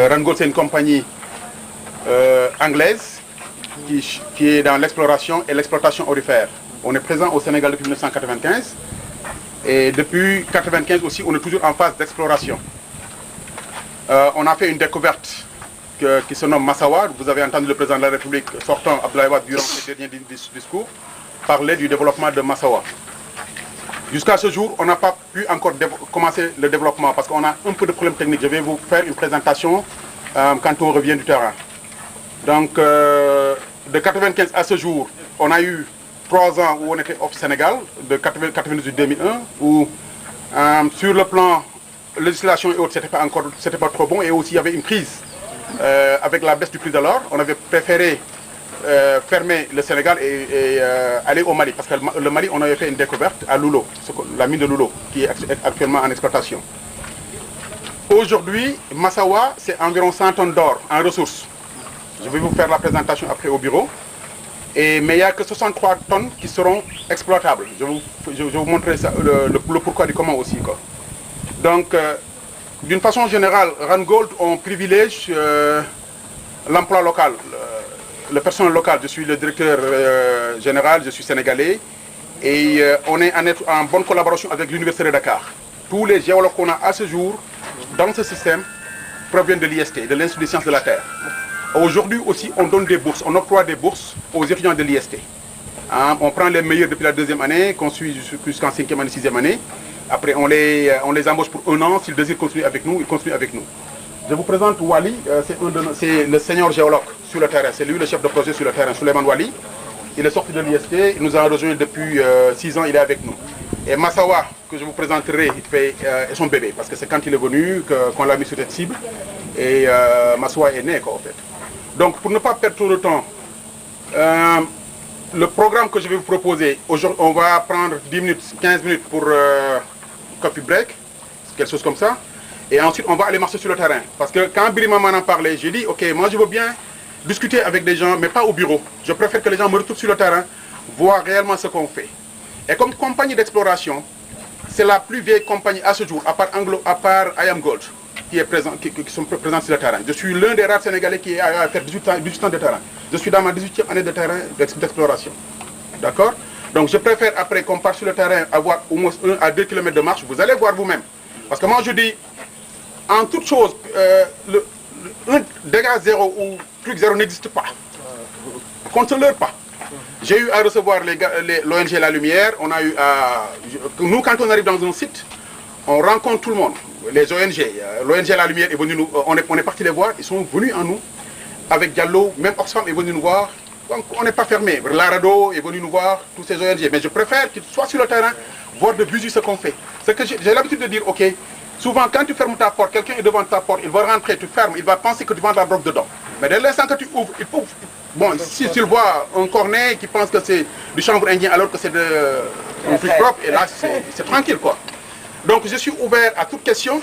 Randgold, c'est une compagnie anglaise qui est dans l'exploration et l'exploitation aurifère. On est présent au Sénégal depuis 1995 et depuis 1995 aussi, on est toujours en phase d'exploration. On a fait une découverte qui se nomme Massawa. Vous avez entendu le président de la République sortant, Abdoulaye Wade, durant ses derniers discours, parler du développement de Massawa. Jusqu'à ce jour, on n'a pas pu encore commencer le développement parce qu'on a un peu de problèmes techniques. Je vais vous faire une présentation quand on revient du terrain. Donc, de 1995 à ce jour, on a eu 3 ans où on était off Sénégal, de 1998-2001, où sur le plan législation et autres, c'était pas trop bon, et aussi il y avait une crise avec la baisse du prix de l'or. On avait préféré fermer le Sénégal et aller au Mali, parce que le Mali, on avait fait une découverte à Loulo, la mine de Loulo, qui est actuellement en exploitation. Aujourd'hui, Massawa, c'est environ 100 tonnes d'or en ressources. Je vais vous faire la présentation après au bureau. Mais il n'y a que 63 tonnes qui seront exploitables. Je vais vous montrer ça, le pourquoi du comment aussi, quoi. Donc, d'une façon générale, Randgold, on privilège l'emploi local, le personnel local. Je suis le directeur général, je suis sénégalais. Et on est en bonne collaboration avec l'Université de Dakar. Tous les géologues qu'on a à ce jour, dans ce système, proviennent de l'IST, de l'Institut des sciences de la Terre. Aujourd'hui aussi, on donne des bourses, on octroie des bourses aux étudiants de l'IST. On prend les meilleurs depuis la 2e année, qu'on suit jusqu'en 5e année, 6e année. Après, on les embauche pour 1 an. S'ils désirent continuer avec nous, ils continuent avec nous. Je vous présente Wali, c'est le senior géologue sur le terrain. C'est lui le chef de projet sur le terrain, Souleymane Wali. Il est sorti de l'IST, il nous a rejoint depuis 6 ans, il est avec nous. Et Massawa, que je vous présenterai, est son bébé, parce que c'est quand il est venu qu'on l'a mis sur cette cible. Et Massawa est né, quoi, en fait. Donc, pour ne pas perdre trop de temps, le programme que je vais vous proposer, aujourd'hui, on va prendre 10 minutes, 15 minutes pour coffee break, quelque chose comme ça. Et ensuite, on va aller marcher sur le terrain. Parce que quand Birima m'en a parlé, j'ai dit, ok, moi je veux bien discuter avec des gens, mais pas au bureau. Je préfère que les gens me retrouvent sur le terrain, voir réellement ce qu'on fait. Et comme compagnie d'exploration, c'est la plus vieille compagnie à ce jour, à part IAM Gold, qui sont présents sur le terrain. Je suis l'un des rares Sénégalais qui a fait 18 ans de terrain. Je suis dans ma 18e année de terrain d'exploration. D'accord? Donc je préfère, après qu'on parte sur le terrain, avoir au moins 1 à 2 km de marche. Vous allez voir vous-même. Parce que moi je dis, en toute chose, un dégât zéro ou truc zéro n'existe pas. Qu'on ne se leurre pas. J'ai eu à recevoir l'ONG La Lumière. On a eu nous, quand on arrive dans un site, on rencontre tout le monde. Les ONG, l'ONG La Lumière est venue nous, on est parti les voir, ils sont venus en nous. Avec Diallo, même Oxfam est venu nous voir. Donc on n'est pas fermé. L'Arado est venu nous voir, tous ces ONG. Mais je préfère qu'ils soient sur le terrain, voir de visu ce qu'on fait. C'est que j'ai l'habitude de dire, ok, souvent quand tu fermes ta porte, quelqu'un est devant ta porte, il va rentrer, tu fermes, il va penser que tu vends de la drogue dedans. Mais dès l'instant que tu ouvres, il faut... Bon, si tu vois un cornet qui pense que c'est du chanvre indien alors que c'est un truc propre, et là c'est tranquille, quoi. Donc je suis ouvert à toute question.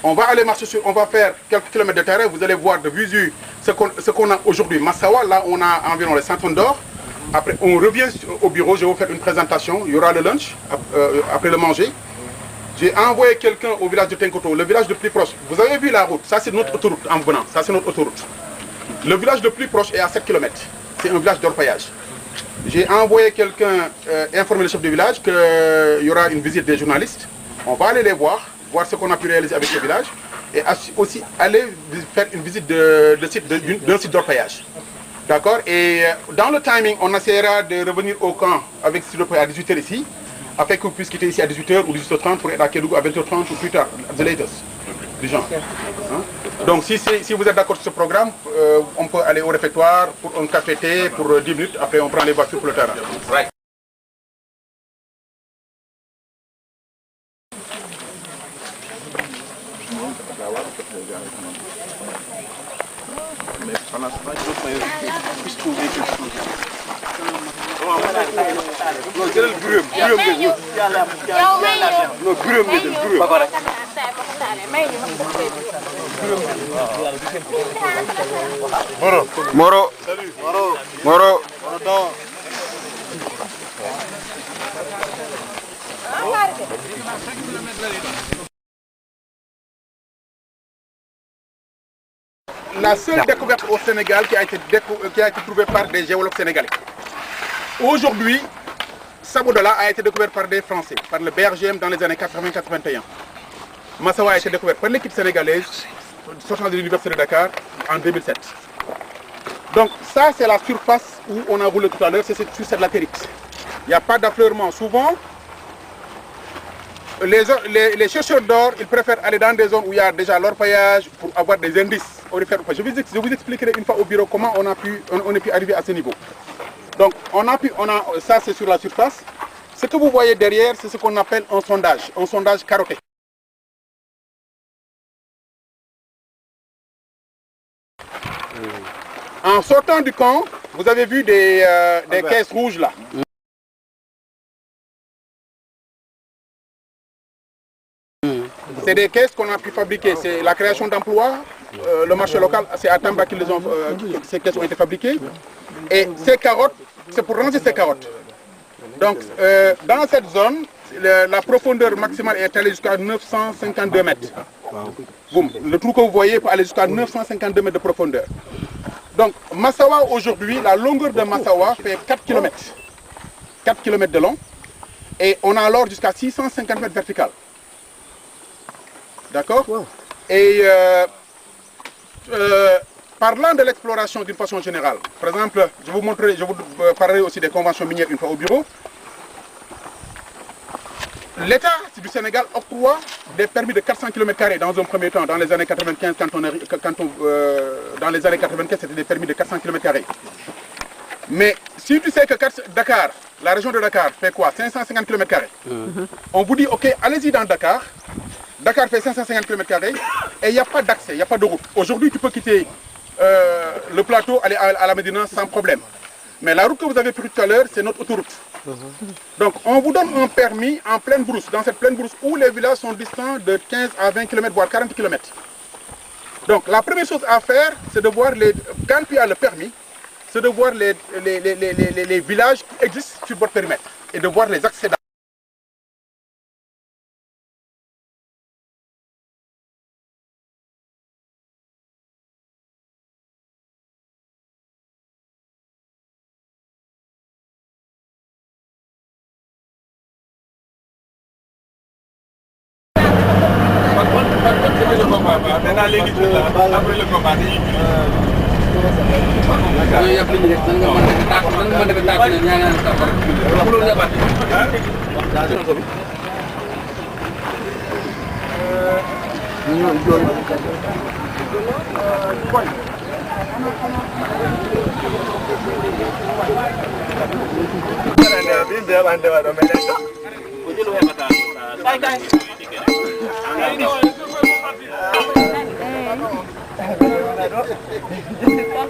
On va aller marcher on va faire quelques kilomètres de terrain, vous allez voir de visu ce qu'on a aujourd'hui. Massawa, là on a environ les 100 tonnes d'or. Après on revient au bureau, je vais vous faire une présentation, il y aura le lunch, après le manger. J'ai envoyé quelqu'un au village de Tenkoto, le village le plus proche. Vous avez vu la route, ça c'est notre autoroute en venant, ça c'est notre autoroute. Le village le plus proche est à 7 km. C'est un village d'orpaillage. J'ai envoyé quelqu'un informer le chef du village qu'il y aura une visite des journalistes. On va aller les voir ce qu'on a pu réaliser avec ce village et aussi aller faire une visite d'un site d'orpaillage. D'accord. Et dans le timing, on essaiera de revenir au camp avec s'il vous plaît à 18h ici, afin qu'on puisse quitter ici à 18h ou 18h30 pour être à Kédougou à 20h30 ou plus tard, the latest. Du genre. Hein? Donc si vous êtes d'accord sur ce programme, on peut aller au réfectoire pour un café-thé pour 10 minutes, après on prend les voitures pour le terrain. Right. Mais pendant ce temps, je puisse trouver quelque chose. Non, jëlal bureau non bureau nga jël bureau Moro salut Moro La seule découverte au Sénégal qui a été trouvée par des géologues sénégalais. Aujourd'hui, Sabodala a été découvert par des Français, par le BRGM dans les années 80-81. Massawa a été découvert par l'équipe sénégalaise sortant de l'université de Dakar en 2007. Donc ça c'est la surface où on a roulé tout à l'heure, c'est sur cette latérite. Il n'y a pas d'affleurement. Souvent, les chercheurs d'or, ils préfèrent aller dans des zones où il y a déjà l'orpaillage pour avoir des indices. Je vous expliquerai une fois au bureau comment on a pu arriver à ce niveau. Donc ça c'est sur la surface. Ce que vous voyez derrière, c'est ce qu'on appelle un sondage carotté. En sortant du camp, vous avez vu des caisses rouges là. C'est des caisses qu'on a pu fabriquer. C'est la création d'emplois. Le marché local, c'est à Tamba que ces caisses ont été fabriquées. Et ces carottes, c'est pour ranger ces carottes. Donc, dans cette zone, la profondeur maximale est allée jusqu'à 952 mètres. Boum. Le trou que vous voyez peut aller jusqu'à 952 mètres de profondeur. Donc, Massawa, aujourd'hui, la longueur de Massawa fait 4 km. 4 km de long. Et on a alors jusqu'à 650 mètres vertical. D'accord. Wow. Et parlant de l'exploration d'une façon générale, par exemple, je vous parlerai aussi des conventions minières une fois au bureau. L'État du Sénégal octroie des permis de 400 km² dans un premier temps, dans les années 95, dans les années 95, c'était des permis de 400 km². Mais si tu sais que Dakar, la région de Dakar fait quoi? 550 km². On vous dit, ok, allez-y dans Dakar. Dakar fait 550 km² et il n'y a pas d'accès, il n'y a pas de route. Aujourd'hui, tu peux quitter le plateau, aller à la Médina sans problème. Mais la route que vous avez prise tout à l'heure, c'est notre autoroute. Donc, on vous donne un permis en pleine brousse, dans cette pleine brousse où les villages sont distants de 15 à 20 km, voire 40 km. Donc, la première chose à faire, c'est de voir, quand tu as le permis, c'est de voir les villages qui existent sur votre périmètre et de voir les accès.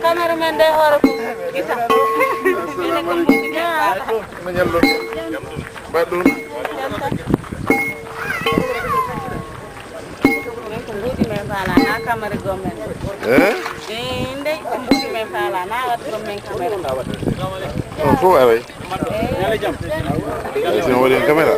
Cameraman day hore ko gisa mbuuɗi men faala na camara gommen ndey ko mbuuɗi men faala na wat gommen camera on fo away sino waɗi en caméra